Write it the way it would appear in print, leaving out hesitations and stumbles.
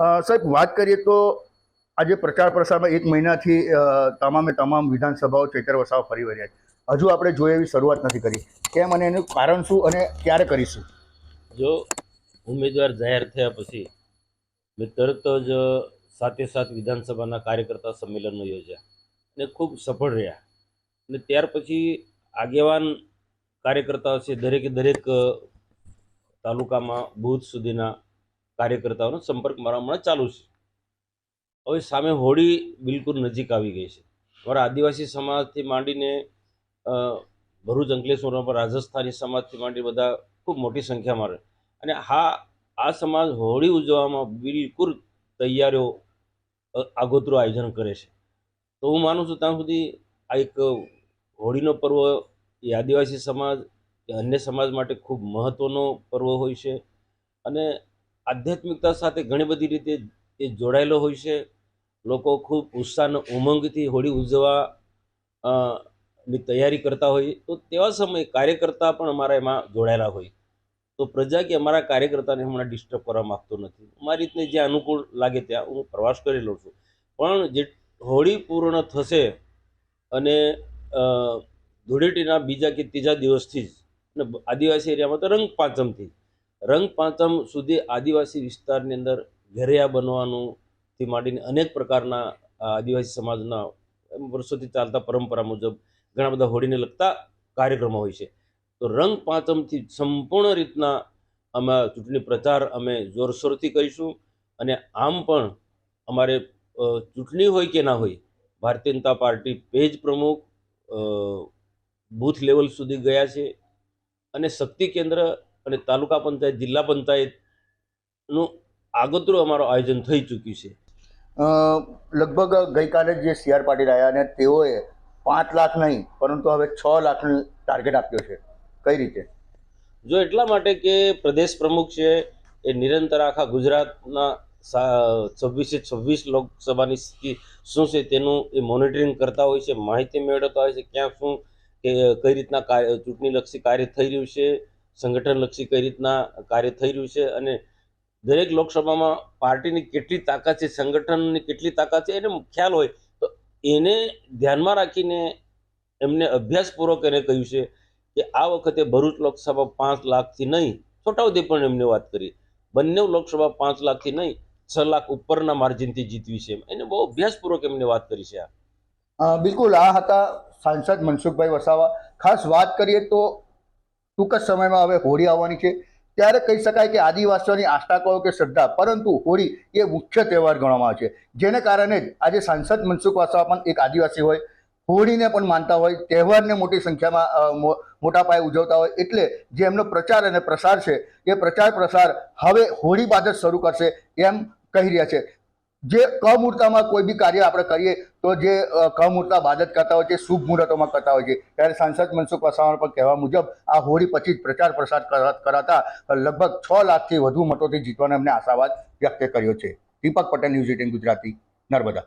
સાહેબ, વાત કરીએ તો આજે પ્રચાર પ્રસારમાં એક મહિનાથી તમામે તમામ વિધાનસભાઓ ચૈતર વસાવા ફરી વળ્યા છે. હજુ આપણે જોઈએ એવી શરૂઆત નથી કરી. કેમ અને એનું કારણ શું અને ક્યારે કરીશું? જો ઉમેદવાર જાહેર થયા પછી મેં તરત જ સાતે સાત વિધાનસભાના કાર્યકર્તા સંમેલનો યોજ્યા અને ખૂબ સફળ રહ્યા. અને ત્યાર પછી આગેવાન કાર્યકર્તાઓ છે દરેક તાલુકામાં બૂથ સુધીના કાર્યકર્તાઓનો સંપર્ક મારા હમણાં ચાલુ છે. હવે સામે હોળી બિલકુલ નજીક આવી ગઈ છે. અમારા આદિવાસી સમાજથી માંડીને ભરૂચ અંકલેશ્વર પર રાજસ્થાની સમાજથી માંડી બધા ખૂબ મોટી સંખ્યામાં રહે. અને આ સમાજ હોળી ઉજવવામાં બિલકુલ તૈયારીઓ આગોતરું આયોજન કરે છે. તો હું માનું છું ત્યાં સુધી આ એક હોળીનો પર્વ એ આદિવાસી સમાજ કે અન્ય સમાજ માટે ખૂબ મહત્ત્વનો પર્વ હોય છે અને આધ્યાત્મિકતા સાથે ઘણી બધી રીતે એ જોડાયેલો હોય છે. લોકો ખૂબ ઉત્સાહ અને ઉમંગથી હોળી ઉજવવા ની તૈયારી કરતા હોય. તો તેવા સમયે કાર્યકર્તા પણ અમારા એમાં જોડાયેલા હોય. તો પ્રજા કે અમારા કાર્યકર્તાને હમણાં ડિસ્ટર્બ કરવા માગતો નથી. મારી રીતને જે અનુકૂળ લાગે ત્યાં હું પ્રવાસ કરી લઉં છું. પણ જે હોળી પૂર્ણ થશે અને ધૂળેટીના બીજા કે ત્રીજા દિવસથી જ અને આદિવાસી એરિયામાં તો રંગ પાંચમ સુધી આદિવાસી વિસ્તારની અંદર ઘેરિયા બનવાનું થી માંડીને અનેક પ્રકારના આદિવાસી સમાજના વર્ષોથી ચાલતા પરંપરા મુજબ ઘણા બધા હોળીને લગતા કાર્યક્રમો હોય છે. તો રંગ પાંચમથી સંપૂર્ણ રીતના અમે ચૂંટણી પ્રચાર અમે જોરશોરથી કરીશું. અને આમ પણ અમારે ચૂંટણી હોય કે ના હોય, ભારતીય જનતા પાર્ટી પેજ પ્રમુખ બૂથ લેવલ સુધી ગયા છે અને શક્તિ કેન્દ્ર અને તાલુકા પંચાયત જિલ્લા પંચાયતનું આગોતરું અમારું આયોજન થઈ ચૂક્યું છે. લગભગ ગઈકાલે જે CR પાટીલ આવ્યા અને તેઓએ 5 લાખ નહીં પરંતુ હવે 6 લાખનું ટાર્ગેટ આપ્યો છે. કઈ રીતે? જો એટલા માટે કે પ્રદેશ પ્રમુખ છે એ નિરંતર આખા ગુજરાતના 26 લોકસભાની સ્થિતિ શું છે તેનું એ મોનિટરિંગ કરતા હોય છે, માહિતી મેળવતા હોય છે, ક્યાં શું કે કઈ રીતના ચૂંટણીલક્ષી કાર્ય થઈ રહ્યું છે, સંગઠનલક્ષી કઈ રીતના કાર્ય થઈ રહ્યું છે અને દરેક લોકસભામાં પાર્ટીની કેટલી તાકાત છે, સંગઠનની કેટલી તાકાત છે એને ખ્યાલ હોય. તો એને ધ્યાનમાં રાખીને એમને અભ્યાસપૂર્વક એને કહ્યું છે કે આ વખતે ભરૂચ લોકસભા 5 લાખથી નહીં, છોટાઉદેપુર પણ એમને વાત કરી, બંને લોકસભા 5 લાખથી નહીં 6 લાખ ઉપરના માર્જિનથી જીતવી છે. એને બહુ અભ્યાસપૂર્વક એમને વાત કરી છે. બિલકુલ, આ હતા સાંસદ મનસુખભાઈ વસાવા. ખાસ વાત કરીએ તો ટૂંક જ સમયમાં હવે હોળી આવવાની છે, ત્યારે કહી શકાય કે આદિવાસીઓની આસ્થા કહો કે શ્રદ્ધા, પરંતુ હોળી એ મુખ્ય તહેવાર ગણવામાં આવે છે. જેને કારણે જ આજે સાંસદ મનસુખ વસાવા પણ એક આદિવાસી હોય, હોળીને પણ માનતા હોય, તહેવારને મોટી સંખ્યામાં મોટા પાયે ઉજવતા હોય, એટલે જે એમનો પ્રચાર અને પ્રસાર છે એ પ્રચાર પ્રસાર હવે હોળી બાદ જ શરૂ કરશે એમ કહી રહ્યા છે. જે કમુહૂર્તમાં કોઈ બી કાર્ય આપણે કરીએ તો જે કમુહૂર્ત બાદ જ કરતા હોય છે, શુભ મુહૂર્તોમાં કરતા હોય છે. ત્યારે સાંસદ મનસુખ વસાવા પણ કહેવા મુજબ આ હોળી પછી જ પ્રચાર પ્રસાર કરાતા લગભગ 6 લાખથી વધુ મતોથી જીતવાનો એમને આશાવાદ વ્યક્ત કર્યો છે. દીપક પટેલ, ન્યૂઝ 18 ગુજરાતી, નર્મદા.